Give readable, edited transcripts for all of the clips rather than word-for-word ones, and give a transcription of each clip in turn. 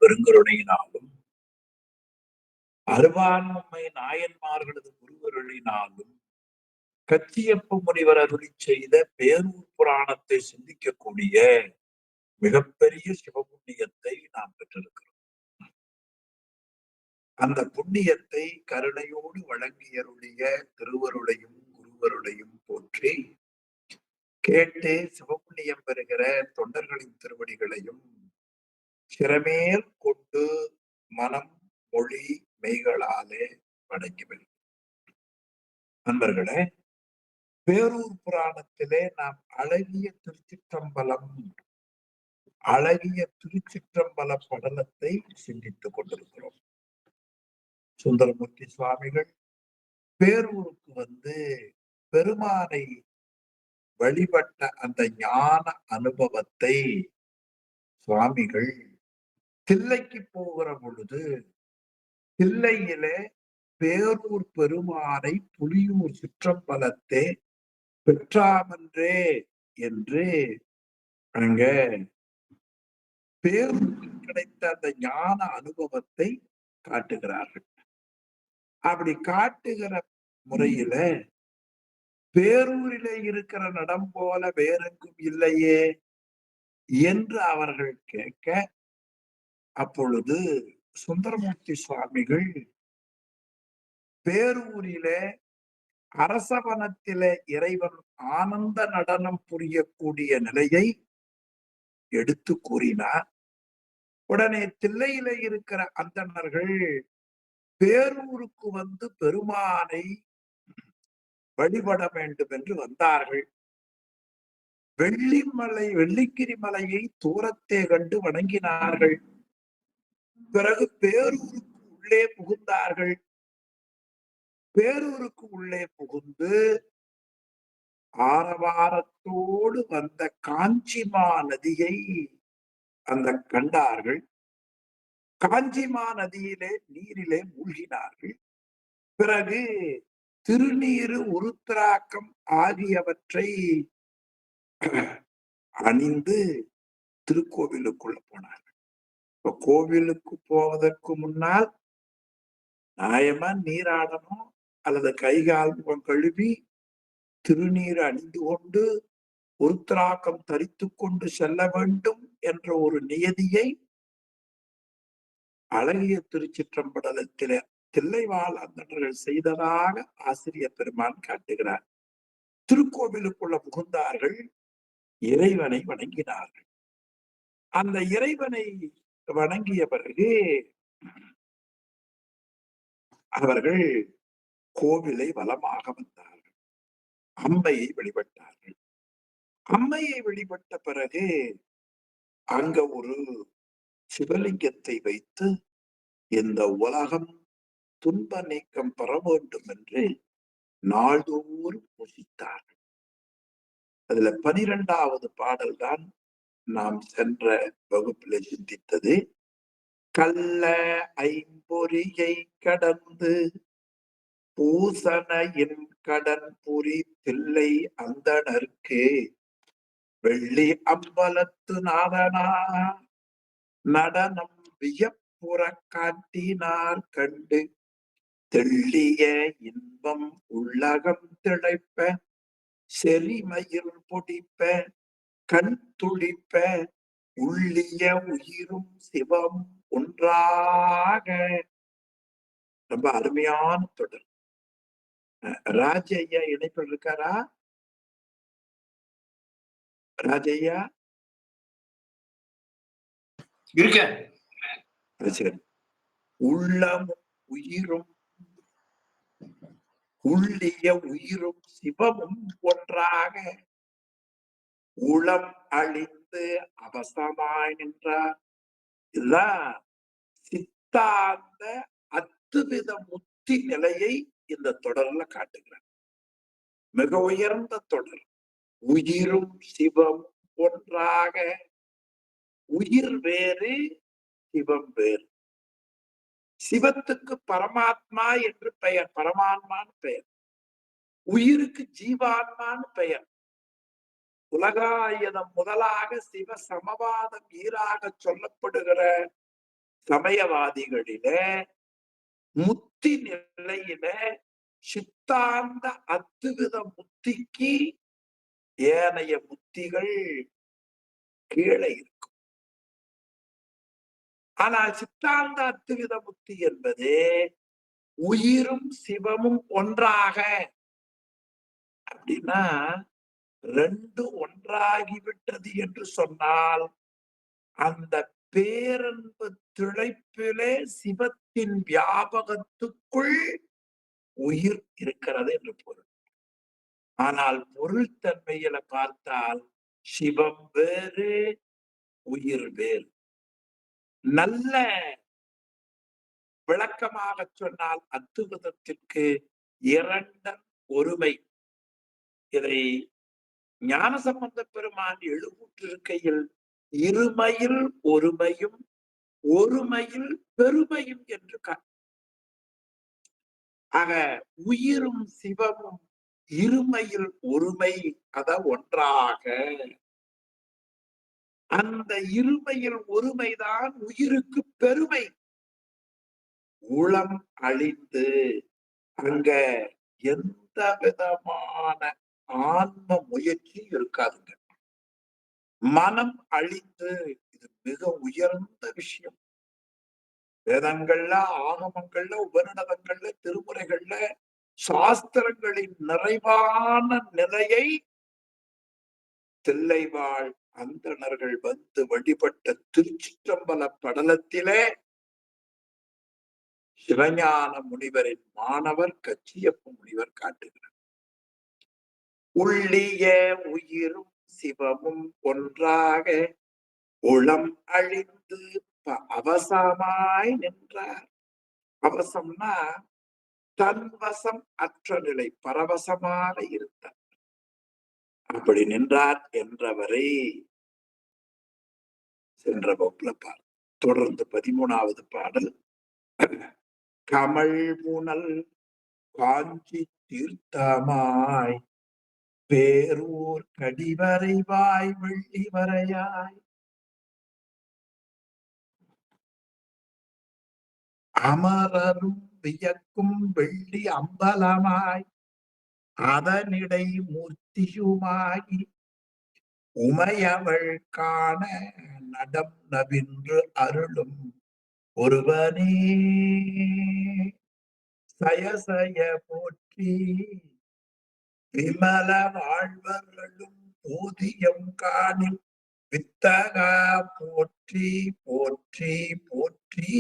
பெருங்கருணையினாலும் அருவான்மை நாயன்மார்களது குருவருளினாலும் கச்சியப்ப முனிவர் அருளி செய்த பேரூர் புராணத்தை சிந்திக்கக்கூடிய மிகப்பெரிய சிவபுண்ணியத்தை நாம் பெற்றிருக்கிறோம். அந்த புண்ணியத்தை கருணையோடு வழங்கியருடைய திருவருளையும் குருவருளையும் போற்றி கேட்டு சிவபுண்ணியம் பெறுகிற தொண்டர்களின் திருவடிகளையும் சிறமேல் கொண்டு மனம் மொழி மெய்களாலே வணங்கி நண்பர்களே, பேரூர் புராணத்திலே நாம் அழகிய திருச்சிற்றம்பல படலத்தை சிந்தித்துக் கொண்டிருக்கிறோம். சுந்தரமூர்த்தி சுவாமிகள் பேரூருக்கு வந்து பெருமானை வழிபட்ட அந்த ஞான அனுபவத்தை சுவாமிகள் தில்லைக்கு போகிற பொழுது தில்லையிலே பேரூர் பெருமானை புலியூர் சிற்றம்பலத்தே பெற்றாமன்றே என்று அங்க பேரூருக்கு கிடைத்த அந்த ஞான அனுபவத்தை காட்டுகிறார்கள். அப்படி காட்டுகிற முறையில பேரூரிலே இருக்கிற நடம் போல வேறெங்கும் இல்லையே என்று அவர்கள் கேட்க, அப்பொழுது சுந்தரமூர்த்தி சுவாமிகள் பேரூரிலே அரசவனத்திலே இறைவன் ஆனந்த நடனம் புரியக்கூடிய நிலையை எடுத்து கூறினார். உடனே தில்லையிலே இருக்கிற அந்தணர்கள் பேரூருக்கு வந்து பெருமானை வழிபட வேண்டும் என்று வந்தார்கள். வெள்ளிக்கிரி மலையை தூரத்தே கண்டு வணங்கினார்கள். பிறகு பேரூருக்கு உள்ளே புகுந்தார்கள். பேரூருக்கு உள்ளே புகுந்து ஆரவாரத்தோடு வந்த காஞ்சிமா நதியை அந்த கண்டார்கள். காஞ்சிமா நதியிலே நீரிலே மூழ்கினார்கள். பிறகு திருநீரு உருத்திராக்கம் ஆகியவற்றை அணிந்து திருக்கோவிலுக்குள்ள போனார்கள். இப்ப கோவிலுக்கு போவதற்கு முன்னால் நியாயமா நீராடணும் அல்லது கைகால் கழுவி திருநீர் அணிந்து கொண்டு உருத்திராக்கம் தரித்து கொண்டு செல்ல வேண்டும் என்ற ஒரு நியதியை அழகிய திருச்சிற்றம்பலத்திலே தில்லைவாழ் அந்தணர்கள் செய்ததாக ஆசிரியர் பெருமான் காட்டுகிறார். திருக்கோவிலுக்குள்ள புகுந்தார்கள், இறைவனை வணங்கினார்கள். அந்த இறைவனை வணங்கிய பிறகு அவர்கள் கோவிலை வலமாக வந்தார்கள். அம்மையை வழிபட்டார்கள். அம்மையை வழிபட்ட பிறகு அங்க ஒரு சிவலிங்கத்தை வைத்து இந்த உலகம் துன்ப நீக்கம் பெற வேண்டும் என்று நாள்தோறும் பூசித்தார்கள். அதுல 12வது பாடல் தான் நாம் சென்ற வகுப்பிலே சிந்தித்தது. கள்ள ஐம்பொறியை கடந்து பூசனையின் கடன் புரி தில்லை அந்தணர்க்கு வெள்ளி அம்பலத்து நாதனா நடனம் வியப்புற காட்டினார் கண்டு தெள்ளிய இன்பம் உள்ளகம் திளைப்ப செறிமயில் பொடிப்ப கண் துளிப்ப உள்ளிய உயிரும் சிவம் ஒன்றாக. ரொம்ப அருமையான தொடர். ராஜையா இணைப்பில் இருக்காரா? ராஜையா இருக்க. சரி. உள்ளமும் உயிரும் உள்ளிய உயிரும் சிவமும் ஒன்றாக உளம் அழிந்து அவசமாய் நின்றார். இதுதான் சித்தாந்த அத்துவித முத்தி நிலையை இந்த தொடர்ல காட்டுகிறார். மிக உயர்ந்த தொடர். உயிரும் சிவம் ஒன்றாக. உயிர் வேறு, சிவம் வேறு. சிவத்துக்கு பரமாத்மா என்று பெயர், பரமான்மான்னு பெயர். உயிருக்கு ஜீவான்மான்னு பெயர். உலகாயதம் முதலாக சிவ சமவாதம் ஈராக சொல்லப்படுகிற சமயவாதிகளில முத்தி நிலையில சித்தாந்த அத்துவித முத்திக்கு ஏனைய முத்திகள் கீழே இருக்கும். ஆனால் சித்தாந்த அத்துவித முத்தி என்பது உயிரும் சிவமும் ஒன்றாக, அப்படின்னா ரெண்டு ஒன்றாகிவிட்டது என்று சொன்னால் அந்த பேரன்பு திளைப்பிலே சிவத்தின் வியாபகத்துக்குள் உயிர் இருக்கிறது என்று பொருள். ஆனால் பொருள் தன்மையில பார்த்தால் சிவம் வேறு, உயிர் வேறு. நல்ல விளக்கமாக சொன்னால் அத்துவிதத்திற்கு இரண்டன் ஒருமை. இதை ஞானசம்பந்த பெருமான் எழுபூற்றிருக்கையில் இருமையில் ஒருமையும் ஒருமையில் பெருமையும் என்று ஆக உயிரும் சிவமும் இருமையில் ஒருமை, அத ஒன்றாக. அந்த இருமையில் ஒருமைதான் உயிருக்கு பெருமை. உளம் அழிந்து அங்க எந்த விதமான ஆன்ம முயற்சி இருக்காதுங்க. மனம் அழிந்து, இது மிக உயர்ந்த விஷயம். வேதங்கள்ல, ஆகமங்கள்ல, உபநிடதங்கள்ல, திருமுறைகள்ல, சாஸ்திரங்களின் நிறைவான நிலையை தில்லைவாழ் அந்தணர்கள் வந்து வழிபட்ட திருச்சிற்றம்பல படலத்திலே சிவஞான முனிவரின் மாணவர் கச்சியப்ப முனிவர் காட்டுகிறார். உள்ளிய உயிரும் சிவமும் ஒன்றாக உளம் அழிந்து அவசமாய் நின்றார். அவசம்னா தன்வசம் அற்ற நிலை, பரவசமாக இருந்தார். அப்படி நின்றார் என்றவரை சென்ற வகுப்புல பார். தொடர்ந்து 13வது பாடல். கமல் புனல் காஞ்சி தீர்த்தமாய் பேரூர் கடிவரைவாய் வெள்ளி வரையாய் அமரரும் வியக்கும் வெள்ளி அம்பலமாய் அதனிடை மூர்த்தியுமாகி உமையவள் காண நடம் நவின்று அருளும் ஒருவனே சயசய போற்றி விமல வாழ்வர்களும் போதியம் காணில் வித்தகா போற்றி போற்றி போற்றி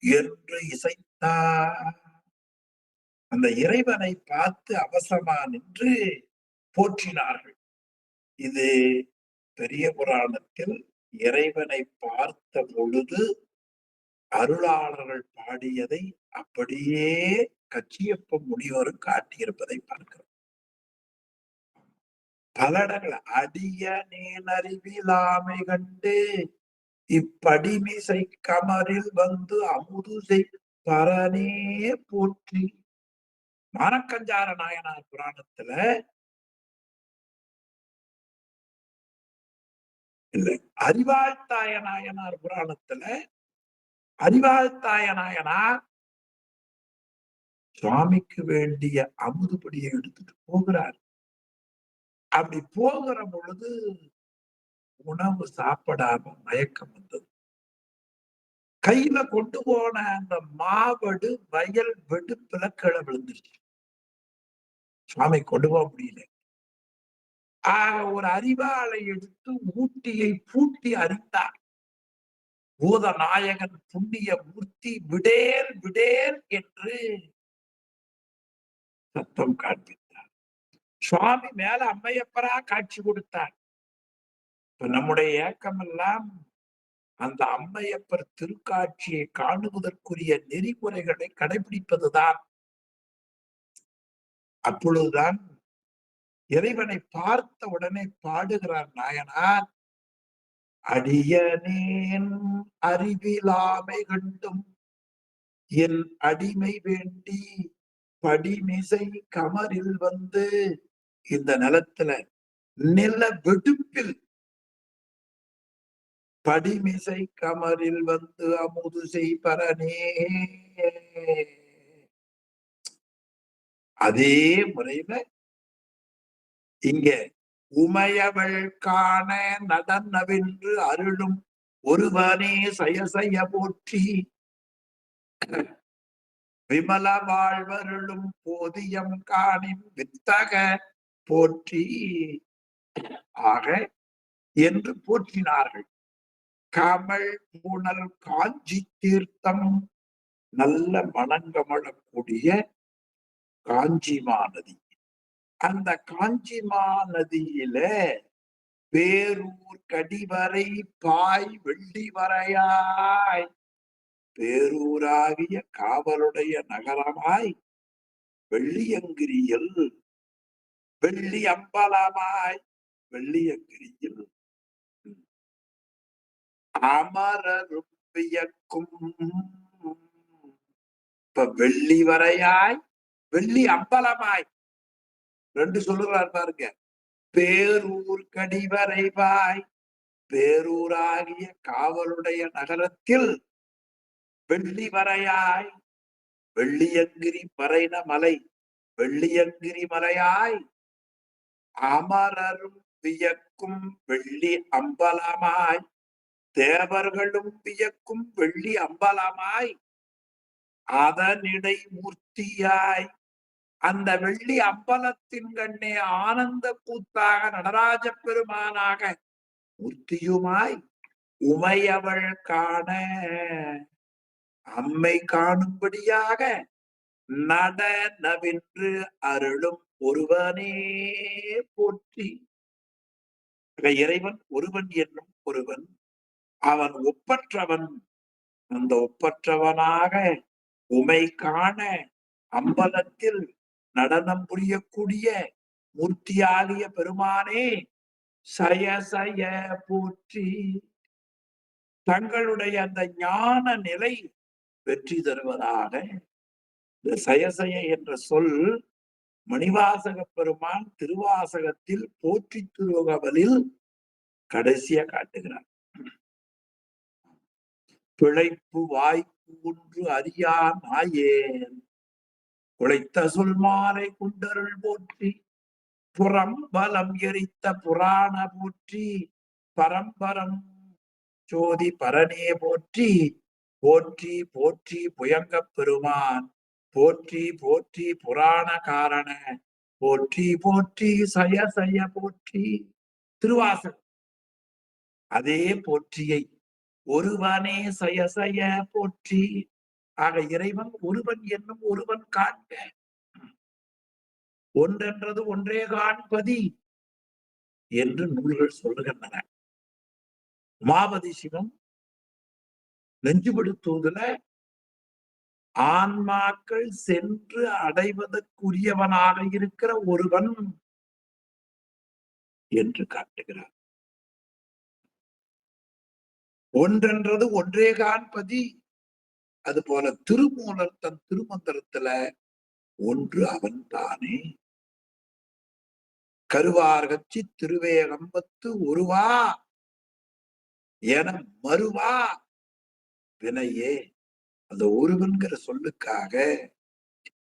என்று இசைத்தார். அந்த இறைவனை பார்த்து அவசமா நின்று போற்றினார்கள். இது பெரிய புராணத்தில் இறைவனை பார்த்த பொழுது அருளாளர்கள் பாடியதை அப்படியே கச்சியப்ப முனிவரும் காட்டியிருப்பதை பார்க்கிறோம். பல இடங்கள் அடிய நேனறிவிலாமை கண்டு இப்படிமிசை கமரில் வந்து அமுதுசை பரனே போற்றி. மானக்கஞ்சார நாயனார் புராணத்துல இல்ல, அறிவாழ்த்தாய நாயனார் புராணத்துல அறிவாழ்த்தாய நாயனார் சுவாமிக்கு வேண்டிய அமுதுபடியை எடுத்துட்டு போகிறார். அப்படி போகிற பொழுது உணவு சாப்பிடாம மயக்கம் வந்தது. கையில கொண்டு போன அந்த மாவடு வயல் வெடுப்புல கீழே விழுந்துருச்சு. சுவாமி கொண்டு போக முடியல. ஒரு அறிவாளை எடுத்து ஊட்டியை பூட்டி அறிந்தார். பூதநாயகன் புண்ணிய மூர்த்தி விடேல் விடேல் என்று சத்தம் காண்பித்தார். சுவாமி மேல அம்மையப்பரா காட்சி கொடுத்தார். நம்முடைய ஏக்கமெல்லாம் அந்த அம்மையப்பர் திருக்காட்சியை காணுவதற்குரிய நெறிமுறைகளை கடைபிடிப்பதுதான். அப்பொழுதுதான் இறைவனை பார்த்த உடனே பாடுகிறார் நாயனார், அடியனேன் அறிவிலாமை கண்டும் என் அடிமை வேண்டி படிமிசை கமரில் வந்து, இந்த நிலத்துல நில வெடுப்பில் படிமிசை கமரில் வந்து அமுது செய்பரனே. அதே முறையில இங்க உமையவள் காண நடனவென்று அருளும் ஒருவனே சயசய போற்றி, விமல வாழ்வருளும் போதியம் காணின் வித்தக போற்றி ஆக என்று போற்றினார்கள். கமல் புனல் காஞ்சி தீர்த்தம், நல்ல மணங்கமழக்கூடிய காஞ்சிமா நதி. அந்த காஞ்சிமா நதியில பேரூர் கடிவரை பாய் வெள்ளி வரையாய், பேரூராகிய காவலுடைய நகரமாய் வெள்ளியங்கிரியில், வெள்ளி அம்பலமாய் வெள்ளியங்கிரியில் அமரரும் வியக்கும். இப்ப வெள்ளி வரையாய் வெள்ளி அம்பலமாய் ரெண்டு சொல்லுகிறார் பாருங்க. பேரூர் கடிவரைவாய், பேரூராகிய காவலுடைய நகரத்தில் வெள்ளி வரையாய், வெள்ளியங்கிரி மறைன மலை, வெள்ளியங்கிரி மலையாய் அமரரும் வியக்கும் வெள்ளி அம்பலமாய், தேவர்களும் வியக்கும் வெள்ளி அம்பலமாய், அதனிடை மூர்த்தியாய், அந்த வெள்ளி அம்பலத்தின் கண்ணே ஆனந்த கூத்தாக நடராஜ பெருமானாக மூர்த்தியுமாய் உமையவள் காண, அம்மை காணும்படியாக நடனவென்று அருளும் ஒருவனே போற்றி. இறைவன் ஒருவன் என்னும் ஒருவன், அவன் ஒப்பற்றவன். அந்த ஒப்பற்றவனாக உமை காண அம்பலத்தில் நடனம் புரியக்கூடிய மூர்த்தியாகிய பெருமானே சய சய போற்றி. தங்களுடைய அந்த ஞான நிலை வெற்றி தருவதாக இந்த சயசய என்ற சொல் மணிவாசக பெருமான் திருவாசகத்தில் போற்றி திருவகவலில் கடைசியா காட்டுகிறார். பிழைப்பு வாய்ப்பு ஒன்று அறியா நாயேன், குழைத்த சொல் மாலை குண்டருள் போற்றி, புறம்பலம் எரித்த புராண போற்றி, பரம்பரம் ஜோதி பரனே போற்றி, போற்றி போற்றி புயங்கப் பெருமான் போற்றி, போற்றி புராண காரண போற்றி, போற்றி சய சய போற்றி. திருவாசகம் அதே போற்றியை ஒருவனே சய சய போற்றி. ஆக இறைவன் ஒருவன் என்னும் ஒருவன் காண்க, ஒன்றென்றது ஒன்றே காண்பதி என்று நூல்கள் சொல்லுகின்றன. உமாபதி சிவம் நெஞ்சுபடுத்துவதுல ஆன்மாக்கள் சென்று அடைவதற்குரியவனாக இருக்கிற ஒருவன் என்று காட்டுகிறார். ஒன்றென்றது ஒன்றே காண்பதி. அது போல திருமூலர் தன் திருமந்திரத்துல ஒன்று அவன் தானே. கருவார் கட்சி திருவேகம்பத்து ஒருவா என மறுவா வினையே. அந்த ஒருவன்கிற சொல்லுக்காக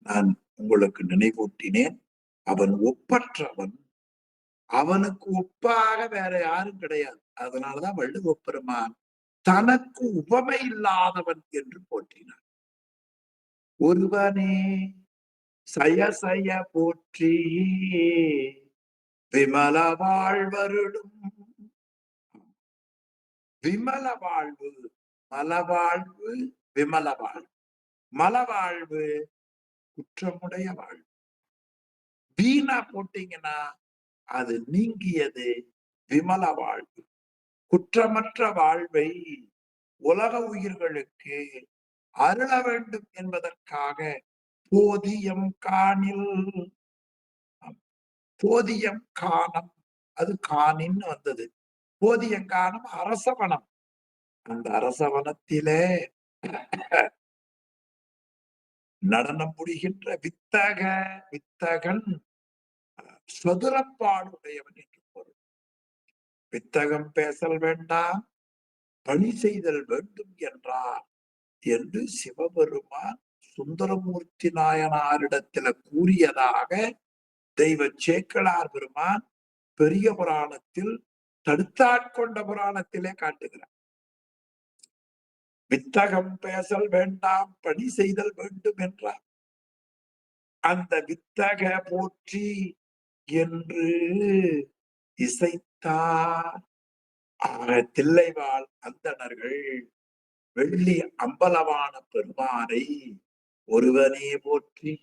நான் உங்களுக்கு நினைவூட்டினேன். அவன் ஒப்பற்றவன், அவனுக்கு ஒப்பாக வேற யாரும் கிடையாது. அதனாலதான் வள்ளுவ பெருமான் தனக்கு உவமை இல்லாதவன் என்று போற்றினார். ஒருவனே சய சய போற்றி, விமல வாழ்வருடும். விமல வாழ்வு, மலவாழ்வு, விமல வாழ்வு. மலவாழ்வு குற்றமுடைய வாழ்வு. வீணா போட்டீங்கன்னா அது நீங்கியது விமல வாழ்வு. குற்றமற்ற வாழ்வை உலக உயிர்களுக்கு அருள வேண்டும் என்பதற்காக போதியம் காணில், போதியம் காணம், அது காணின்னு வந்தது. போதியம் காணம் அரசவனம். அந்த அரசவனத்திலே நடனம் புரிகின்ற வித்தக, வித்தகன் சதுரப்பாடுடையவன் என்று பொருள். வித்தகம் பேசல் வேண்டாம், பணி செய்தல் வேண்டும் என்றார் என்று சிவபெருமான் சுந்தரமூர்த்தி நாயனாரிடத்துல கூறியதாக தெய்வ சேக்கிழார் பெருமான் பெரிய புராணத்தில் தடுத்தாட்கொண்ட புராணத்திலே காட்டுகிறார். வித்தகம் பேசல் வேண்டாம், பணி செய்தல் வேண்டும் என்றார். அந்த வித்தக போற்றி என்று இசைத்தார். தில்லைவாழ் அந்தணர்கள் வெள்ளி அம்பலவான பெருமானை ஒருவனே போற்றி,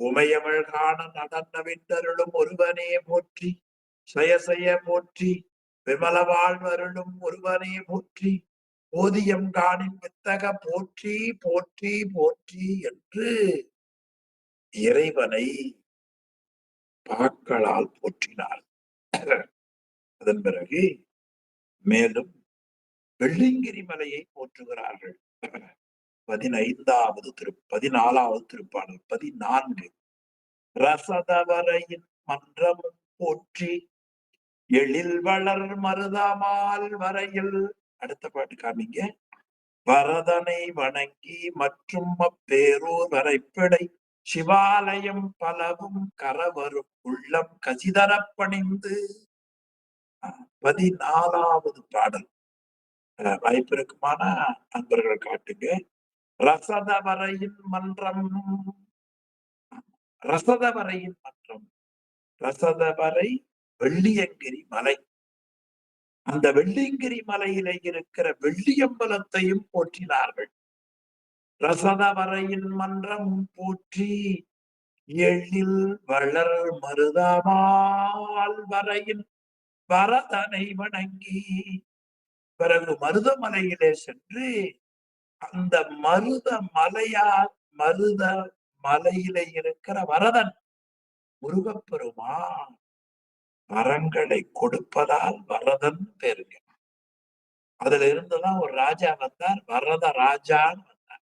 உமையவள் காண நடனவிந்தருளும் ஒருவனே போற்றி, செயசெய போற்றி, விமல வாழ்வருளும் ஒருவனே போற்றி, போதியம் காணின் வித்தக போற்றி போற்றி போற்றி என்று இறைவனை பாக்களால் போற்றினார். அதன் பிறகு மேலும் வெள்ளிங்கிரி மலையை போற்றுகிறார்கள். 14வது திருப்பாடல் 14. ரசதவரையின் மன்றமும் போற்றி, எழில் வளர் மருதமால் வரையில். அடுத்த பாட்டு காமிங்க. வரதனை வணங்கி மற்றும் அப்பேரூர் வரைப்பிடை சிவாலயம் பலவும் கரவரும் உள்ளம் கசிதரப் பணிந்து. 14வது பாடல். வாய்ப்பு இருக்குமான அன்பர்கள் காட்டுங்க. ரசதவரையின் மன்றம். ரசதவரையின் மன்றம், ரசதவரை வெள்ளியங்கிரி மலை. அந்த வெள்ளியங்கிரி மலையில இருக்கிற வெள்ளியம்பலத்தையும் போற்றினார்கள். ரசதவரையின் மன்றம் போற்றி, எழில் வளர் மருதமால் வரையின் வரதனை வணங்கி. பிறகு மருதமலையிலே சென்று அந்த மருத மலையில இருக்கிற வரதன் முருகப்பெருமான் வரங்களை கொடுப்பதால் வரதன் பேருங்க. அதுல இருந்துதான் ஒரு ராஜா வந்தார், வரத ராஜான்னு வந்தார்.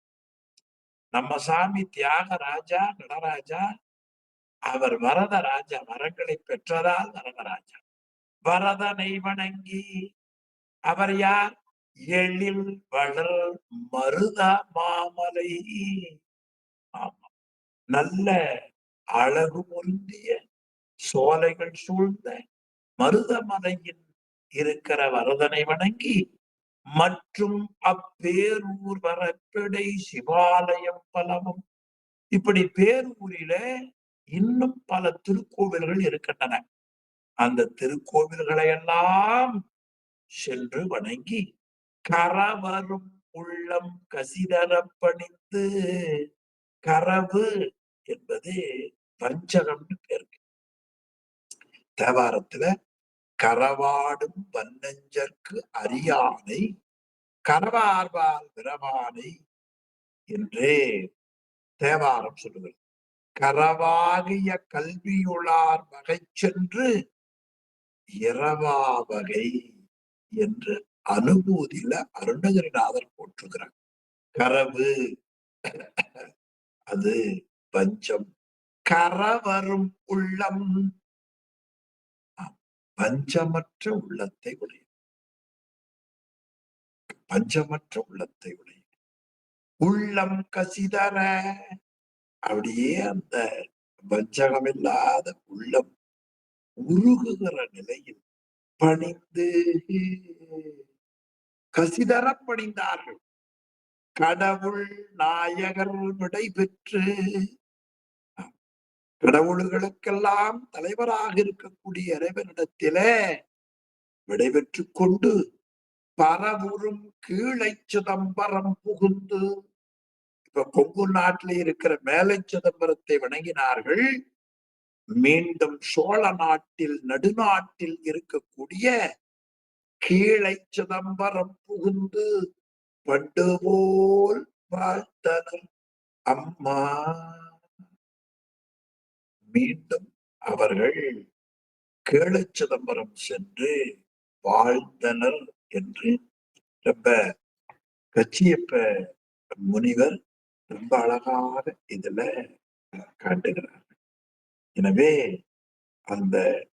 நம்ம சாமி தியாக ராஜா நடராஜா, அவர் வரத ராஜா, வரங்களை பெற்றதால் வரதராஜா. வரதனை வணங்கி. அவர் யார்? எழில் வளர் மருத மாமலை. ஆமா, நல்ல அழகு பொருந்திய சோலைகள் சூழ்ந்த மருதமலையில் இருக்கிற வரதனை வணங்கி, மற்றும் அப்பேரூர் வரப்பிடை சிவாலயம் பலவும். இப்படி பேரூரில இன்னும் பல திருக்கோவில்கள் இருக்கின்றன. அந்த திருக்கோவில்களை எல்லாம் சென்று வணங்கி கரவரும் உள்ளம் கசிதர பணிந்து. கரவு என்பது பஞ்சகம்னு பேருக்கு. தேவாரத்துல கரவாடும் வன்னஞ்சற்கு அரியானை கரவார்வால் விரவானை என்றே தேவாரம் சொல்லுகிறது. கரவாகிய கல்வியுளார் வகை சென்று இரவா வகை என்று அனுபூதியில அருணகிரிநாதர் போற்றுகிறார். கரவு அது பஞ்சம். கரவரும் உள்ளம் பஞ்சமற்ற உள்ளத்தை உடைய, பஞ்சமற்ற உள்ளத்தை உடைய. உள்ளம் கசிதர, அப்படியே அந்த வஞ்சகமில்லாத உள்ளம் உருகுகிற நிலையில் பணிந்து. கசிதர பணிந்தார்கள். கடவுள் நாயகர் விடை பெற்று. கடவுள்களுக்கெல்லாம் தலைவராக இருக்கக்கூடிய இறைவனிடத்திலே விடைபெற்று கொண்டு பரவுறும் கீழை சிதம்பரம் புகுந்து. இப்ப கொங்கு நாட்டில் இருக்கிற மேலை சிதம்பரத்தை வணங்கினார்கள். மீண்டும் சோழ நாட்டில் நடுநாட்டில் இருக்கக்கூடிய கீழை சிதம்பரம் புகுந்து பண்டு போல் வாழ்த்தனர் அம்மா. மீண்டும் அவர்கள் கீழை சிதம்பரம் சென்று வாழ்ந்தனர் என்று ரொம்ப கச்சியப்ப முனிவர் ரொம்ப அழகாக இதுல காட்டுகிறார். எனவே அந்த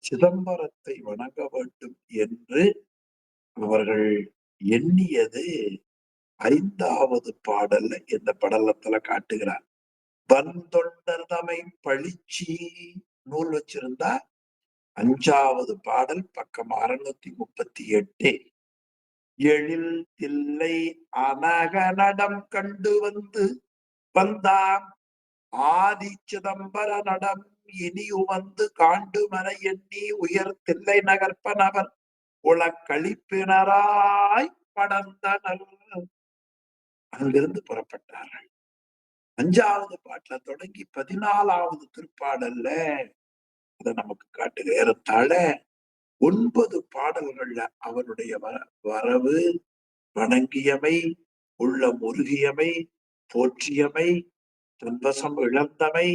சிதம்பரத்தை வணங்க வேண்டும் என்று அவர்கள் எண்ணியது 5வது பாடல்ல இந்த படலத்துல காட்டுகிறார். வந்தொண்டர் தமை பழிச்சி நூல் வச்சிருந்தா 5வது பாடல் பக்கம் 638. எழில் தில்லை அனகநடம் கண்டு வந்தான் ஆதி சிதம்பர நடம் இனியு வந்து காண்டுமன எண்ணி உயர் தில்லை நகர்ப்பனவர் உலக்களிப்பினராய் படர்ந்தனர். அங்கிருந்து புறப்பட்டார்கள். 5வது பாட்டுல தொடங்கி 14வது திருப்பாடல்ல அதை நமக்கு காட்டுகிற ஏறத்தாழ 9 பாடல்கள்ல அவருடைய வரவு, வணங்கியமை, உள்ள முருகியமை, போற்றியமை, தன்வசம் இழந்தமை,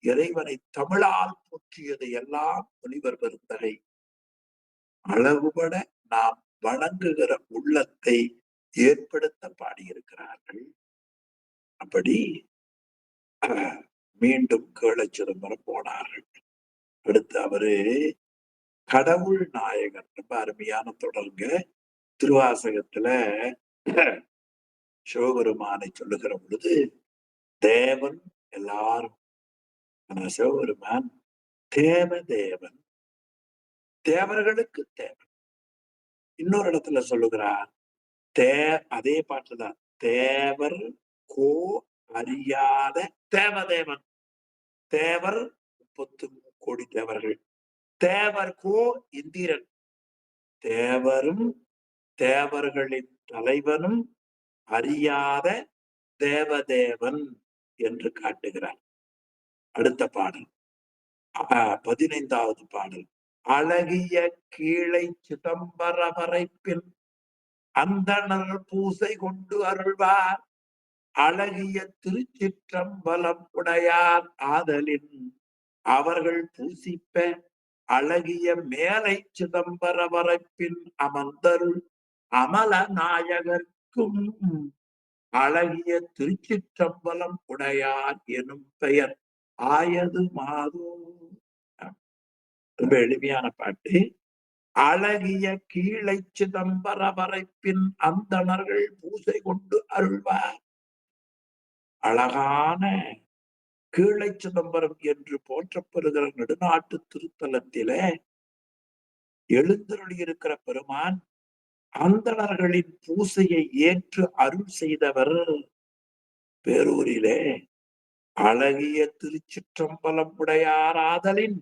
இறைவனை தமிழால் போற்றியதை எல்லாம் முனிவர் பெருந்தகை அளவுபட நாம் வணங்குகிற உள்ளத்தை ஏற்படுத்த பாடியிருக்கிறார்கள். அப்படி மீண்டும் கேள சிதம்பரம் போனார்கள். அடுத்து அவரு கடவுள் நாயகன், ரொம்ப அருமையான தொடர்ங்க. திருவாசகத்துல சிவபெருமானை சொல்லுகிற பொழுது தேவன் எல்லாரும், ஆனா சிவபெருமான் தேவன், தேவர்களுக்கு தேவன். இன்னொரு இடத்துல சொல்லுகிறார், அதே பாட்டுதான், தேவர் கோ அறியாத தேவதேவன். தேவர் 33 கோடி தேவர்கள். தேவர் கோ இந்திரன். தேவரும் தேவர்களின் தலைவனும் அறியாத தேவதேவன் என்று காட்டுகிறார். அடுத்த பாடல் 15வது பாடல். அழகிய கீழை சிதம்பர வரைப்பில் அந்தணர் பூசை கொண்டு அருள்வார் அழகிய திருச்சிற்றம்பலம் உடையார் ஆதலின் அவர்கள் பூசிப்ப அழகிய மேலை சிதம்பர வரைப்பின் அமர்ந்தருள் அமல நாயகர்க்கும் அழகிய திருச்சிற்றம்பலம் உடையார் எனும் பெயர் ஆயது மாதோ. ரொம்ப எளிமையான பாட்டு. அழகிய கீழை சிதம்பர வரைப்பின் அந்தணர்கள் பூசை கொண்டு அருள்வார். அழகான கீழை சிதம்பரம் என்று போற்றப்பெறுகிற நெடுநாட்டு திருத்தலத்திலே எழுந்தருளியிருக்கிற பெருமான் அந்தணர்களின் பூசையை ஏற்று அருள் செய்தவர் பேரூரிலே அழகிய திருச்சிற்றம்பலம் உடையார் ஆதலின்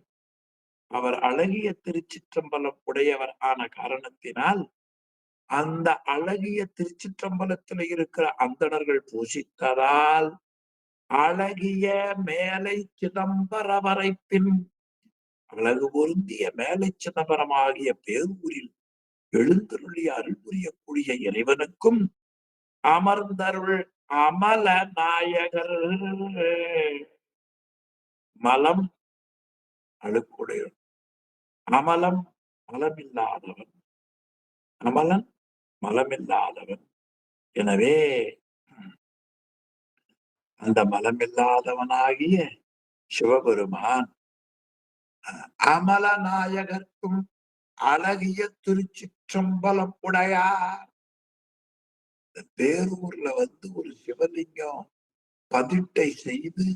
அவர் அழகிய திருச்சிற்றம்பலம் உடையவர் ஆன காரணத்தினால் அந்த அழகிய திருச்சிற்றம்பலத்தில் இருக்கிற அந்தணர்கள் பூசித்ததால் அழகிய மேலை சிதம்பர வரைப்பின் அழகு பொருந்திய மேலை சிதம்பரமாகிய பேரூரில் எழுந்தருளி அருள் புரியக்கூடிய இறைவனுக்கும் அமர்ந்தருள் அமல நாயகர் மலம் அழுக்குடைய அமலம் மலமில்லாதவன், அமலன் மலமில்லாதவன். எனவே அந்த மலமில்லாதவனாகிய சிவபெருமான் அமல நாயகர்க்கும் அழகிய திருச்சிற்றம்பலம் உடையார். பேரூர்ல ஒரு சிவலிங்கம் பதிட்டை செய்து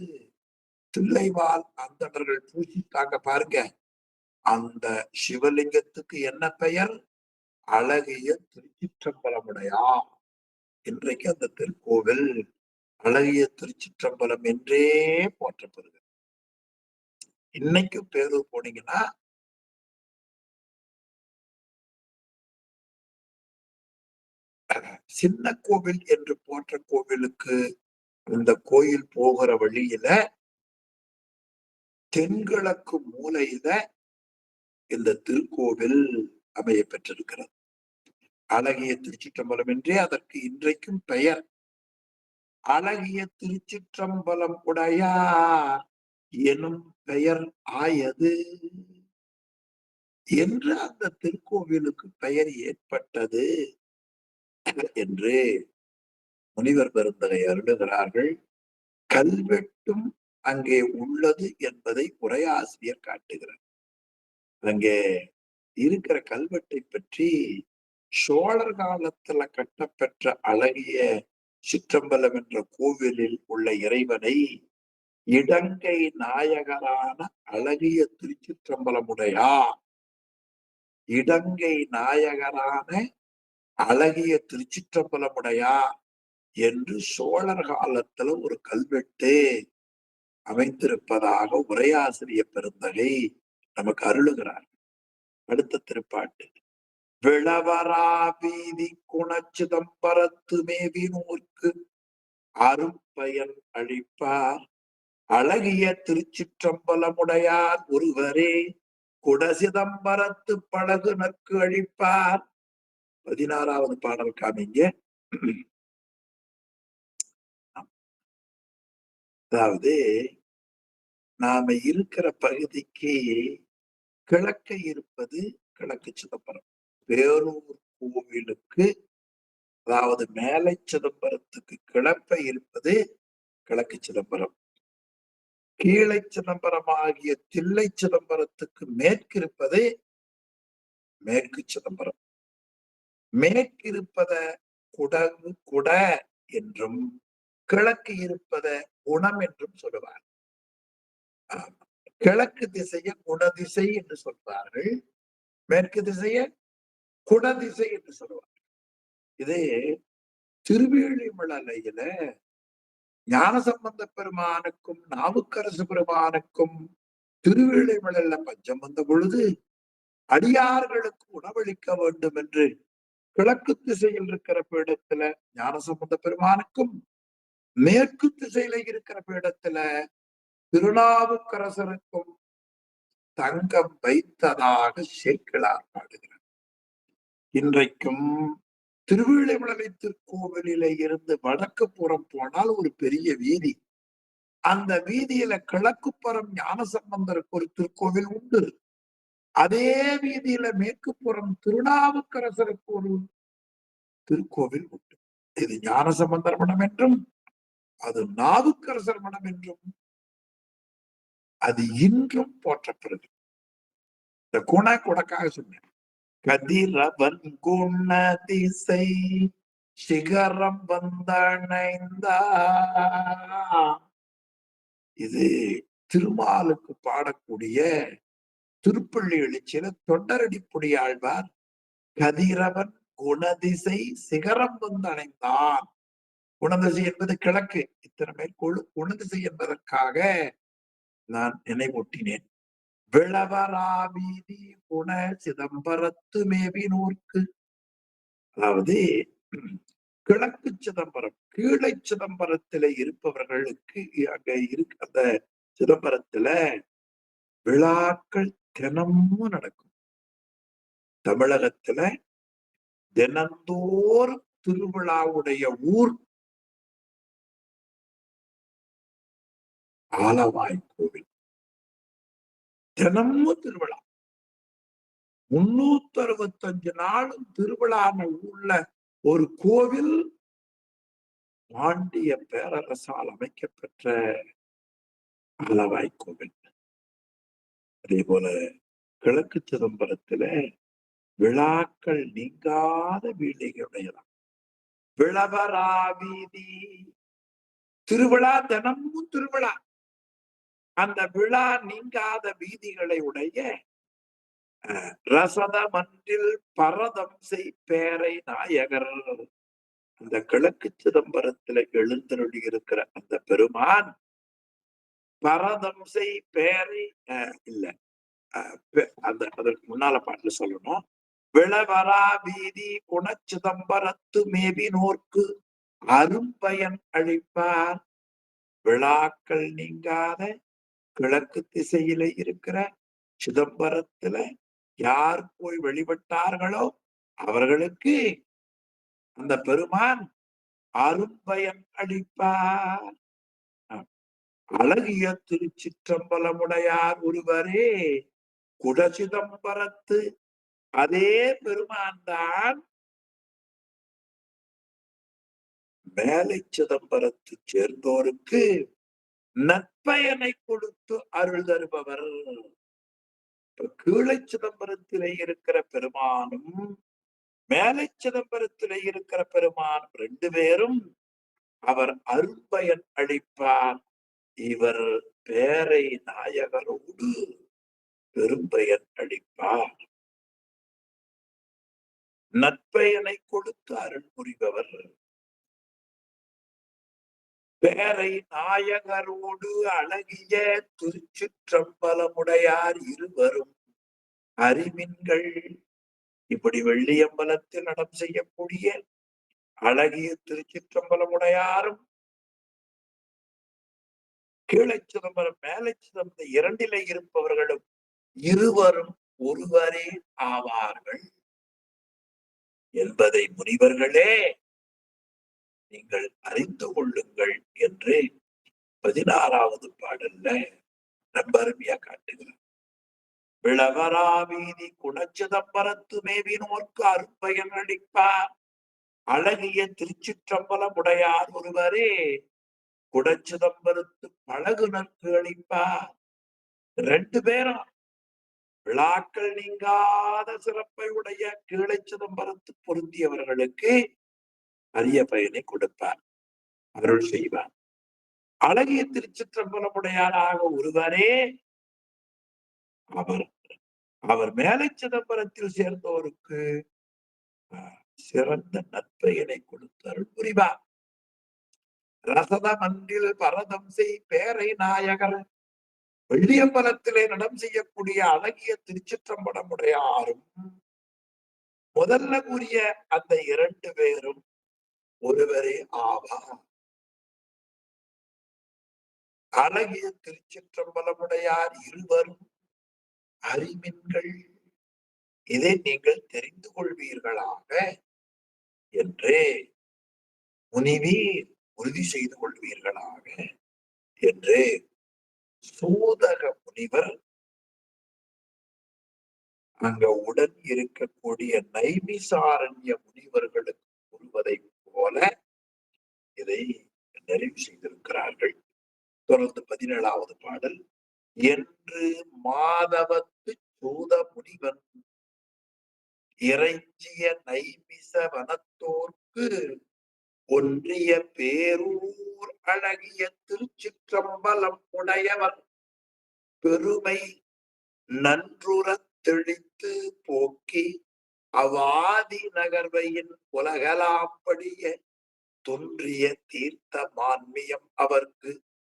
தில்லைவாழ் அந்தணர்கள் பூசித்தாங்க பாருங்க. அந்த சிவலிங்கத்துக்கு என்ன பெயர்? அழகிய திருச்சிற்றம்பலமுடையார். இன்றைக்கு அந்த திருக்கோவில் அழகிய திருச்சிற்றம்பலம் என்றே போற்றப்படுகிறது. இன்னைக்கு பேரூர் போனீங்கன்னா சின்ன கோவில் என்று போற்ற கோவிலுக்கு இந்த கோயில் போகிற வழியில தென்கிழக்கு மூலையில இந்த திருக்கோவில் அமைய பெற்றிருக்கிறது. அழகிய திருச்சிற்றம்பலம் என்றே அதற்கு இன்றைக்கும் பெயர். அழகிய திருச்சிற்றம்பலம் உடையார் எனும் பெயர் ஆயது என்று அந்த திருக்கோவிலுக்கு பெயர் ஏற்பட்டது என்று முனிவர் பெருந்தகை அருளுகிறார்கள். கல்வெட்டும் அங்கே உள்ளது என்பதை உரையாசிரியர் காட்டுகிறார். அங்கே இருக்கிற கல்வெட்டை பற்றி சோழர் காலத்துல கட்டப்பெற்ற அழகிய சிற்றம்பலம் என்ற கோவிலில் உள்ள இறைவனை இடங்கை நாயகரான அழகிய திருச்சிற்றம்பலமுடையார், இடங்கை நாயகரான அழகிய திருச்சிற்றம்பலமுடையார் என்று சோழர் காலத்துல ஒரு கல்வெட்டு அமைந்திருப்பதாக உரையாசிரிய பெருந்தகை நமக்கு அருளுகிறார். அடுத்த திருப்பாட்டு. விளவரா வீதி குணச்சிதம்பரத்து மேவினூர்க்கு அரும்பயன் அழிப்பார் அழகிய திருச்சிற்றம்பலமுடையார் ஒருவரே குடசிதம்பரத்து படகு நற்கு அழிப்பார். 16வது பாடல் காமிங்க. அதாவது நாம இருக்கிற பகுதிக்கு கிழக்க இருப்பது கிழக்கு சிதம்பரம். பேரூர் கோவிலுக்கு, அதாவது மேலை சிதம்பரத்துக்கு கிளப்ப இருப்பது கிழக்கு சிதம்பரம். கீழை சிதம்பரம் ஆகிய தில்லை சிதம்பரத்துக்கு மேற்கு இருப்பது மேற்கு சிதம்பரம். மேற்கு இருப்பத குடகு குட என்றும் கிழக்கு இருப்பத குணம் என்றும் சொல்லுவார். கிழக்கு திசைய குணதிசை என்று சொல்வார்கள், மேற்கு திசைய குணதிசை என்று சொல்லுவார்கள். இதே திருவேழிமலையில ஞானசம்பந்த பெருமானுக்கும் நாவுக்கரசு பெருமானுக்கும் திருவேழிமலையில பஞ்சம் வந்த பொழுது அடியார்களுக்கு உணவளிக்க வேண்டும் என்று கிழக்கு திசையில் இருக்கிற பீடத்துல ஞானசம்பந்த பெருமானுக்கும், மேற்கு திசையில இருக்கிற பீடத்துல திருநாவுக்கரசருக்கும் தங்கம் வைத்ததாக சேக்கிழார் பாடுகிறார். இன்றைக்கும் திருவேழிமலை திருக்கோவிலில இருந்து வடக்கு புறம் போனால் ஒரு பெரிய வீதி. அந்த வீதியில கிழக்கு புறம் ஞானசம்பந்தருக்கு ஒரு திருக்கோவில் உண்டு. அதே வீதியில மேற்கு புறம் திருநாவுக்கரசருக்கு ஒரு திருக்கோவில் உண்டு. இது ஞானசம்பந்தர் மடம் என்றும் அது நாவுக்கரசர் மடம் என்றும் அது இன்றும் போற்றப்படுது. இந்த குணக்காக சொன்னேன். கதிரவன் குணதிசை சிகரம் வந்தணைந்தா, இது திருமாலுக்கு பாடக்கூடிய திருப்பள்ளி எழுச்சியில தொண்டரடிப்புடி ஆழ்வார் கதிரவன் குணதிசை சிகரம் வந்து அணைந்தான். குணதிசை என்பது கிழக்கு. இத்தனை மேற்கொள் குணதிசை என்பதற்காக நான் நினைவூட்டினேன். விளவரா வீதி குண சிதம்பரத்து மேவினூர்க்கு, அதாவது கிழக்கு சிதம்பரம் கீழை சிதம்பரத்தில இருப்பவர்களுக்கு அங்க இருக்கு. அந்த சிதம்பரத்துல விழாக்கள் தினமும் நடக்கும். தமிழகத்துல தினந்தோறும் திருவிழாவுடைய ஊர் ஆலவாய் கோவில். தினமும் திருவிழா, 365 நாளும் திருவிழான ஊர்ல ஒரு கோவில் பாண்டிய பேரரசால் அமைக்கப்பெற்ற ஆலவாய் கோவில். அதே போல கிழக்கு சிதம்பரத்துல விழாக்கள் நீங்காத வீடுகளுடையதான். விளவரா வீதி திருவிழா, தினமும் திருவிழா. அந்த விழா நீங்காத வீதிகளை உடைய ரசத மன்றில் பரதம் செய் பேரை நாயகர். அந்த கிழக்கு சிதம்பரத்துல எழுந்தருளி இருக்கிற அந்த பெருமான் பரதம் செய் பேரை இல்ல, அந்த அதற்கு முன்னால பாட்டுல சொல்லணும். விளவரா வீதி குணச்சிதம்பரத்து மேவினோர்க்கு அரும்பயன் அழிப்பார். விழாக்கள் நீங்காத கிழக்கு திசையில இருக்கிற சிதம்பரத்துல யார் போய் வழிபட்டார்களோ அவர்களுக்கு அந்த பெருமான் அரும்பயன் அளிப்பார். அழகிய திருச்சிற்றம்பலமுடையார் ஒருவரே குடசிதம்பரத்து, அதே பெருமான் தான் மேலை சிதம்பரத்து சேர்ந்தோருக்கு நற்பயனை கொடுத்து அருள் தருபவர். கீழை சிதம்பரத்திலே இருக்கிற பெருமானும் மேலை சிதம்பரத்திலே இருக்கிற பெருமான் 2 பேரும் அவர் அரும்பயன் அளிப்பார். இவர் பேரை நாயகரோடு பெரும்பயன் அளிப்பார். நற்பயனை கொடுத்து அருள் புரிபவர். பேரை நாயகரோடு அழகிய திருச்சிற்றம்பலமுடையார் இருவரும் அறிவின்கள். இப்படி வெள்ளியம்பலத்தில் நடம் செய்யக்கூடிய அழகிய திருச்சிற்றம்பலமுடையாரும் கீழை சிதம்பரம் மேலை சிதம்பரம் இரண்டிலே இருப்பவர்களும் இருவரும் ஒருவரே ஆவார்கள் என்பதை முனிவர்களே நீங்கள் அறிந்து கொள்ளுங்கள் என்று 16வது பாடல்ல ரொம்ப அருமையா காட்டுகிறார். விளவராவீதி குணச்சிதம்பரத்து மேவினோர்க்கு அரும்பயன் அளிப்பார். அழகிய திருச்சிற்றம்பலமுடையார் ஒருவரே குடச்சிதம்பரத்து பழகுனர்க்கு அளிப்பார். 2 பேரும் விழாக்கள் நீங்காத சிறப்பை உடைய கீழை சிதம்பரத்து பொருந்தியவர்களுக்கு அரிய பயனை கொடுப்பார், அருள் செய்வார். அழகிய திருச்சிற்றம்பலமுடையாராக ஒருவரே அவர் மேலை சிதம்பரத்தில் சேர்ந்தோருக்கு சிறந்த நற்பெயரை கொடுத்து அருள் புரிவார். ரசத மன்றில் பரதம் செய் பேரை நாயகர். வெள்ளியம்பலத்திலே நடம் செய்யக்கூடிய அழகிய திருச்சிற்றம்பலமுடையாரும் முதல்ல கூறிய அந்த 2 பேரும் ஒருவரே ஆவார். அழகிய திருச்சிற்றம்பலமுடையார் இருவரும் அறிவின்கள். இதை நீங்கள் தெரிந்து கொள்வீர்களாக என்று முனிவீர் உறுதி செய்து கொள்வீர்களாக என்று சூதக முனிவர் அங்க உடன் இருக்கக்கூடிய நைமிசாரண்ய முனிவர்களுக்கு கூறுவதை போல இதை நிறைவு செய்திருக்கிறார்கள். தொடர்ந்து 17வது பாடல். என்று மாதவத்து சூத முனிவன் இறைஞ்சிய நைமிச வனத்தோர்க்கு ஒன்றிய பேரூர் அழகிய திருச்சிற்றம்பலம் உடையவர் பெருமை நன்றுறத் தெளித்து போக்கி அவாதி நகர்வையின் உலகலாப்படிய தொன்றிய தீர்த்த மான்மியம் அவர்க்கு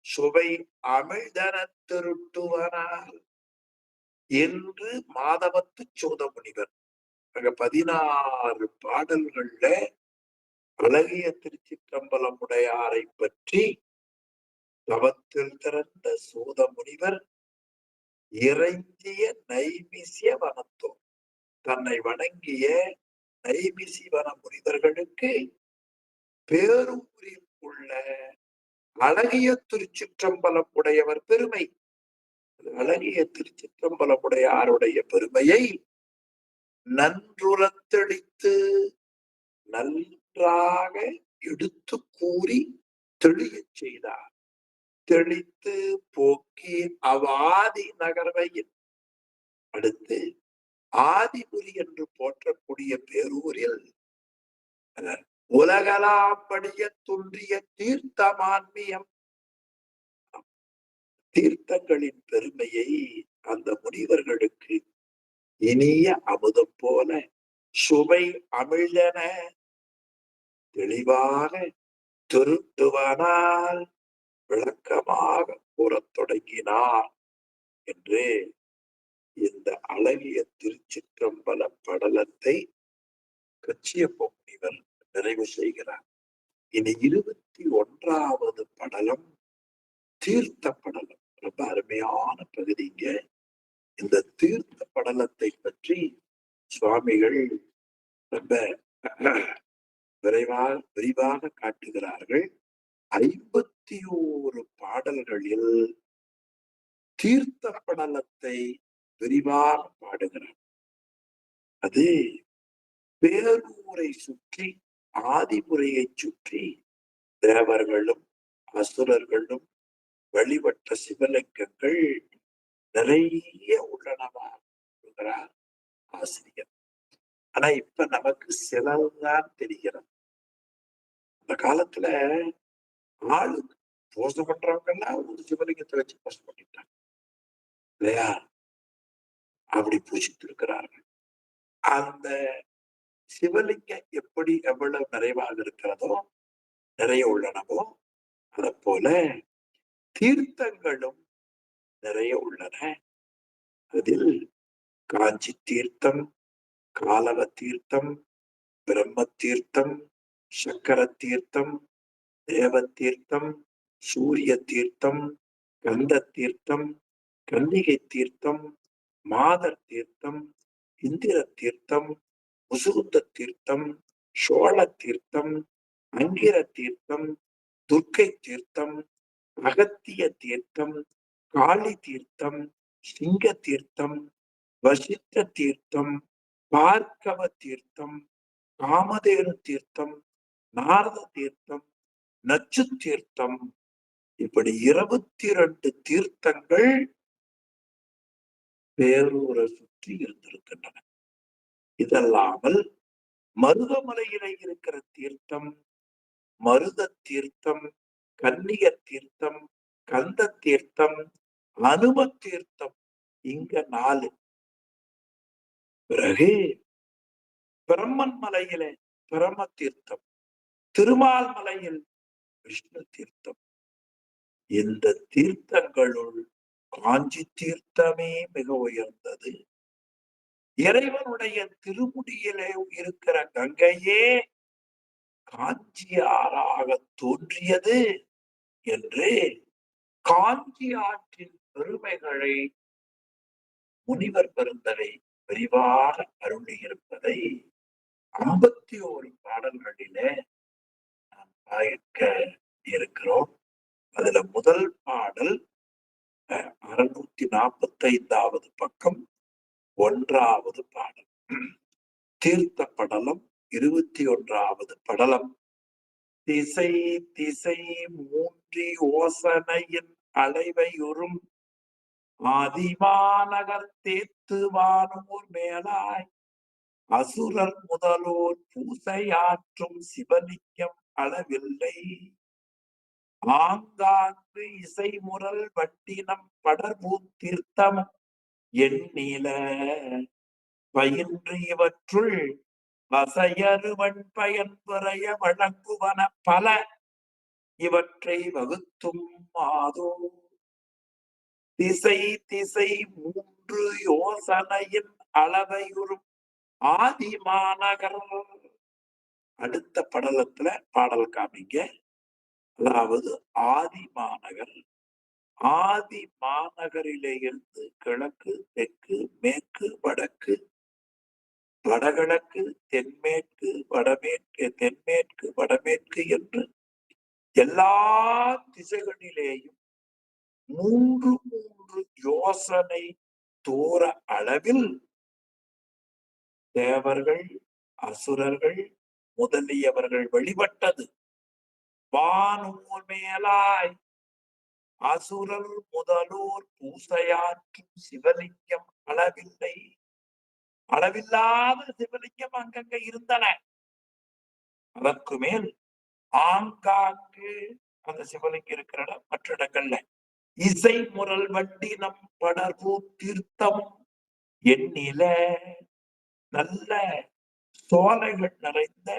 சுவை அமிழ்தன திருட்டுவனால் என்று மாதவத்து சோத முனிவர். அங்க 16 பாடல்கள்ல அழகிய திருச்சிற்றம்பலமுடையாரை பற்றி தவத்தில் திறந்த சோத முனிவர் இறைஞ்சிய நைமிசிய வனத்தோர், தன்னை வணங்கிய நைமிசி வன முனிவர்களுக்கு பேரூரில் உள்ள அழகிய திருச்சிற்றம்பலம் உடையவர் பெருமை, அழகிய திருச்சிற்றம்பலமுடையாருடைய பெருமையை நன்றுறத்தெளித்து நன்றாக எடுத்து கூறி தெளிய செய்தார். தெளித்து போக்கி அவாதி நகர்வையில் அடுத்து ஆதிபுரி என்று போற்றக்கூடிய பேரூரில் உலகலாப்படிய தோன்றிய தீர்த்த மான்மியம், தீர்த்தங்களின் பெருமையை அந்த முனிவர்களுக்கு இனிய அமுதம் போல சுவை அமிழ்தன தெளிவாக திருட்டுவனால் விளக்கமாக கூறத் தொடங்கினார் என்று இந்த அழகிய திருச்சிற்றம்பல படலத்தை கச்சியப்ப முனிவர் நிறைவு செய்கிறார். இனி 21வது படலம் தீர்த்த படலம். ரொம்ப அருமையான பகுதிங்க. இந்த தீர்த்த படலத்தை பற்றி சுவாமிகள் ரொம்ப விரிவாக காட்டுகிறார்கள். 51 பாடல்களில் தீர்த்த படலத்தை விரிவாக பாடுகிறார். அது பேரூரை சுற்றி ஆதிபுரையை சுற்றி தேவர்களும் அசுரர்களும் வழிபட்ட சிவலிங்கங்கள் நிறைய உள்ளனவா ஆசிரியர். ஆனா இப்ப நமக்கு சிலதுதான் தெரிகிறது. அந்த காலத்துல ஆளு பூசை பண்றவங்க எல்லாம் ஒரு சிவலிங்கத்தை வச்சு பூசை பண்ணிட்டாங்க இல்லையா? அப்படி பூஜித்து இருக்கிறார்கள். அந்த சிவலிங்கம் எப்படி எவ்வளவு நிறைவாக இருக்கிறதோ, நிறைய உள்ளனவோ, அதை போல தீர்த்தங்களும் நிறைய உள்ளன. அதில் காஞ்சி தீர்த்தம், காலவ தீர்த்தம், பிரம்ம தீர்த்தம், சக்கர தீர்த்தம், தேவ தீர்த்தம், சூரிய தீர்த்தம், கந்த தீர்த்தம், கன்னிகை தீர்த்தம், மாதர் தீர்த்தம், இந்திர தீர்த்தம், முசுகுந்த தீர்த்தம், சோழ தீர்த்தம், அங்கிர தீர்த்தம், துர்க்கை தீர்த்தம், அகத்திய தீர்த்தம், காளி தீர்த்தம், சிங்க தீர்த்தம், வசிஷ்ட தீர்த்தம், பார்க்கவ தீர்த்தம், காமதேனு தீர்த்தம், நாரத தீர்த்தம், நச்சு தீர்த்தம், இப்படி 22 தீர்த்தங்கள் பேரூரை சுற்றி இருந்திருக்கின்றன. இதல்லாமல் மருதமலையிலே இருக்கிற தீர்த்தம், மருத தீர்த்தம், கன்னிக தீர்த்தம், கந்த தீர்த்தம், அனும தீர்த்தம், இங்க 4. பிறகு பிரம்மன் மலையிலே பிரம தீர்த்தம், திருமால் மலையில் விஷ்ணு தீர்த்தம். இந்த தீர்த்தங்களுள் காஞ்சி தீர்த்தமே மிக உயர்ந்தது. இறைவனுடைய திருமுடியிலே இருக்கிற கங்கையே காஞ்சி ஆறாக தோன்றியது என்று காஞ்சி ஆற்றின் பெருமைகளை முனிவர் பெருந்தகை விரிவாக அருளியிருப்பதை 51 பாடல்களிலே நாம் பார்க்க இருக்கிறோம். அதுல முதல் பாடல் 645வது பக்கம் 1வது பாடல். தீர்த்த படலம் 21வது படலம். திசை திசை மூன்றி ஓசனையின் அலைவையுறும் ஆதிமாநகர் தேத்து வானூர் மேலாய் அசுரர் முதலோர் பூசையாற்றும் சிவலிங்கம் அளவில்லை. ஆங்காங்கு இசை முரல் வட்டினம் படர்பூ தீர்த்தமும் எண்ணில பயின்று இவற்றுள் வசையருவன் பயன் புறைய வழங்குவன பல இவற்றை வகுத்தும் மாதோ. திசை திசை மூன்று யோசனையின் அளவையுறும் ஆதிமாநகர். அடுத்த படலத்துல பாடல் காமிங்க. அதாவது ஆதிமாநகர். ஆதி மாநகரிலே இருந்து கிழக்கு, தெற்கு, மேற்கு, வடக்கு, வடகிழக்கு, தென்மேற்கு, வடமேற்கு, தென்மேற்கு, வடமேற்கு என்று எல்லா திசைகளிலேயும் 3 யோசனை தூர அளவில் தேவர்கள், அசுரர்கள் முதலியவர்கள் வழிபட்டது. வானூர் மேலாய் அசுரர் முதலோர் பூசையாற்றும் சிவலிங்கம் அளவில்லை. அளவில்லாத சிவலிங்கம் அங்கங்க இருந்தன. அதற்கு மேல் ஆங்காங்கு அந்த சிவலிங்கம் இருக்கிற மற்ற இடங்கள்ல இசை முரல் வண்டினம் படர்பூ தீர்த்தமும் எண்ணில நல்ல சோலைகள் நிறைந்த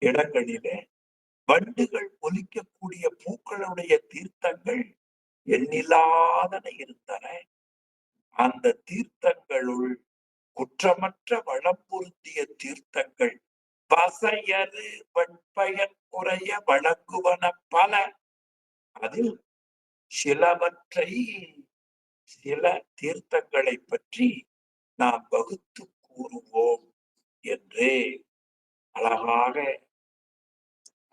இடங்களிலே வண்டுகள் ஒலிக்கக்கூடிய பூக்களுடைய தீர்த்தங்கள் எண்ணில்லாதன இருந்தன. அந்த தீர்த்தங்களுள் குற்றமற்ற வளம் பொருந்திய தீர்த்தங்கள் வசையறு வன்பயன் குறைய வழங்குவன பல. அதில் சிலவற்றை, சில தீர்த்தங்களை பற்றி நாம் வகுத்து கூறுவோம் என்று அழகாக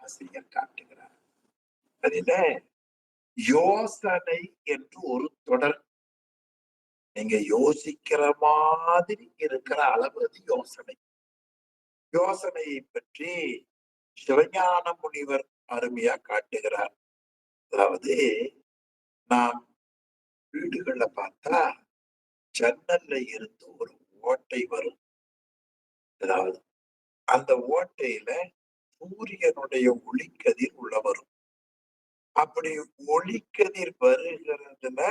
ஆசிரியர் காட்டுகிறார். அதில யோசனை என்று ஒரு தொடர். நீங்க யோசிக்கிற மாதிரி இருக்கிற அளவு அது யோசனை. யோசனையை பற்றி சிவஞான முனிவர் அருமையா காட்டுகிறார். அதாவது நாம் வீடுகள்ல பார்த்தா ஜன்னல்ல இருந்து ஒரு ஓட்டை வரும். அதாவது அந்த ஓட்டையில சூரியனுடைய ஒளிக்கதிர் உள்ள வரும். அப்படி ஒளிக்கதிர் வருகிறதுல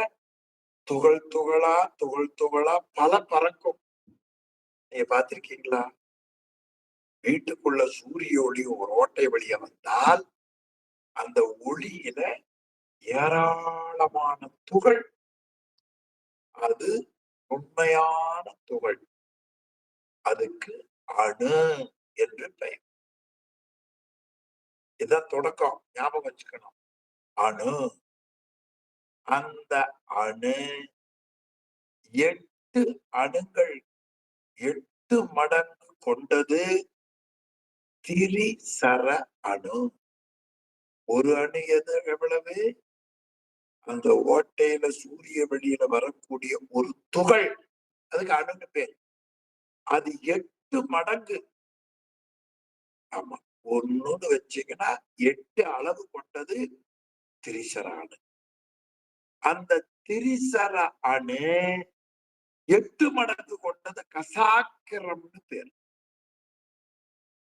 துகள் துகளா துகள் துகளா பல பறக்கும். நீங்க பார்த்திருக்கீங்களா? வீட்டுக்குள்ள சூரிய ஒளி ஒரு ஓட்டை வழியா வந்தால் அந்த ஒளியில ஏராளமான துகள், அது உண்மையான துகள். அதுக்கு அணு என்று பெயர். இதான் தொடக்கம், ஞாபகம் வச்சுக்கணும். அணு. அந்த அணு 8 அணுக்கள், 8 மடங்கு கொண்டது திரிசர அணு. ஒரு அணு எவ்வளவு? அந்த ஓட்டையில சூரிய வெளியில வரக்கூடிய ஒரு துகள், அதுக்கு அணுன்னு பேர். அது 8 மடங்கு. ஆமா, ஒண்ணுன்னு வச்சீங்கன்னா 8 அளவு கொண்டது திரிசர அணு. அந்த திரிசர அணு 8 மடங்கு கொண்டது கசாக்கிரம்னு பேர்.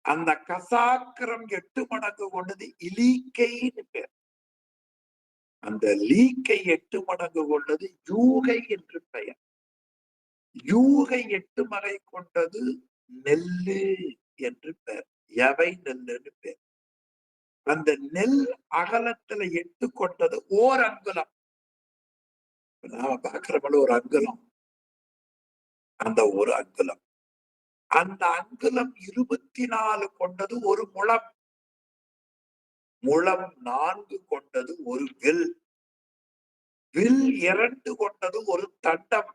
அந்த கசாக்கிரம் 8 மடங்கு கொண்டது இலீக்கைன்னு பேர். அந்த லீக்கை 8 மடங்கு கொண்டது யூகை என்று பெயர். யூகை 8 மடை கொண்டது நெல்லு என்று பெயர். எவை நெல்லுன்னு பேர். அந்த நெல் அகலத்துல 8 கொண்டது ஓர் அங்குலம். நாம பாக்குறவங்கள ஒரு அங்குலம், அந்த ஒரு அங்குலம். அந்த அங்குலம் 24 கொண்டது ஒரு முழம். முழம் 4 கொண்டது ஒரு வில். வில் 2 கொண்டது ஒரு தண்டம்.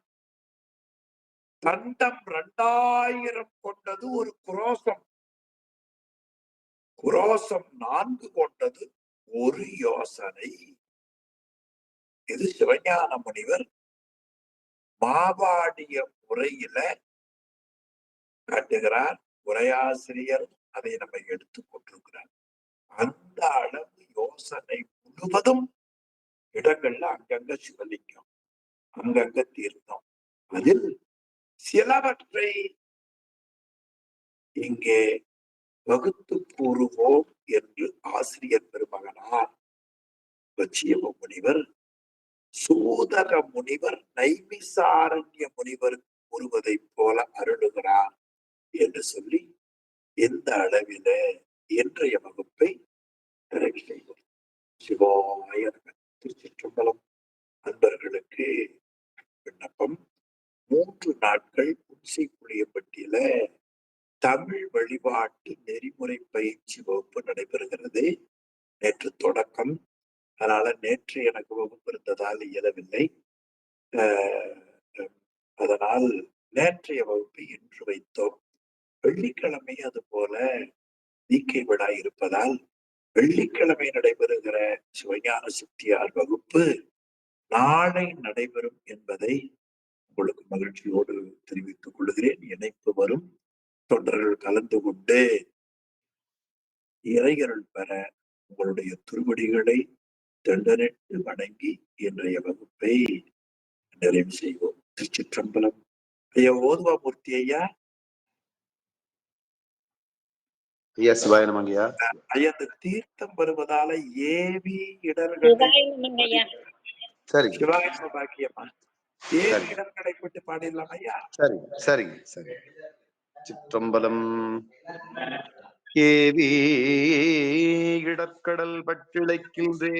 தண்டம் 2000 கொண்டது ஒரு குரோசம். குரோசம் 4 கொண்டது ஒரு யோசனை. இது சிவஞான முனிவர் மாபாடிய உரையில காட்டுகிறார். உரையாசிரியர் அதை நம்ம எடுத்துக் கொண்டிருக்கிறார். அந்த அளவு யோசனை முழுவதும் இடங்கள்ல அங்கங்க சிவலிங்கம், அங்கங்க தீர்த்தம். அதில் சிலவற்றை இங்கே வகுத்து கூறுவோம் என்று ஆசிரியர் பெருமகனார் வச்சியம முனிவர் சூதக முனிவர் நைமிசாரண்ய முனிவர் கூறுவதை போல அருளுகிறார் என்று சொல்லி எந்த அளவில இன்றைய வகுப்பை நிறைவு செய்வோம். சிவாய திருச்சிற்றம்பலம். அன்பர்களுக்கு விண்ணப்பம். 3 நாட்கள் புன்சை புளியப்பட்டியில தமிழ் வழிபாட்டு நெறிமுறை பயிற்சி வகுப்பு நடைபெறுகிறது. நேற்று தொடக்கம். அதனால நேற்று எனக்கு வகுப்பு இருந்ததால் இயலவில்லை. அதனால் நேற்றைய வகுப்பை இன்று வைத்தோம். வெள்ளிக்கிழமை அது போல தீக்கை விழா இருப்பதால் வெள்ளிக்கிழமை நடைபெறுகிற சிவஞான சித்தியார் வகுப்பு நாளை நடைபெறும் என்பதை உங்களுக்கு மகிழ்ச்சியோடு தெரிவித்துக் கொள்கிறேன். இணைப்பு வரும். தொண்டர்கள் கலந்து கொண்டு இறையருள் பெற உங்களுடைய திருவடிகளை தண்டனிட்டு வணங்கி இன்றைய வகுப்பை நிறைவு செய்வோம். திருச்சிற்றம்பலம். ஐயா ஓதுவா மூர்த்தி ஐயா. ஐயா, அந்த தீர்த்தம் வருவதால ஏவி இடர்கள் சிவாய பாக்கியமா ஏவி இடர்களை விட்டு பாடிடலாம் ஐயா. சரி சரி சரி. சிற்றம்பலம். ஏவி இடற்கடல் பட்டிழைக்கின்றே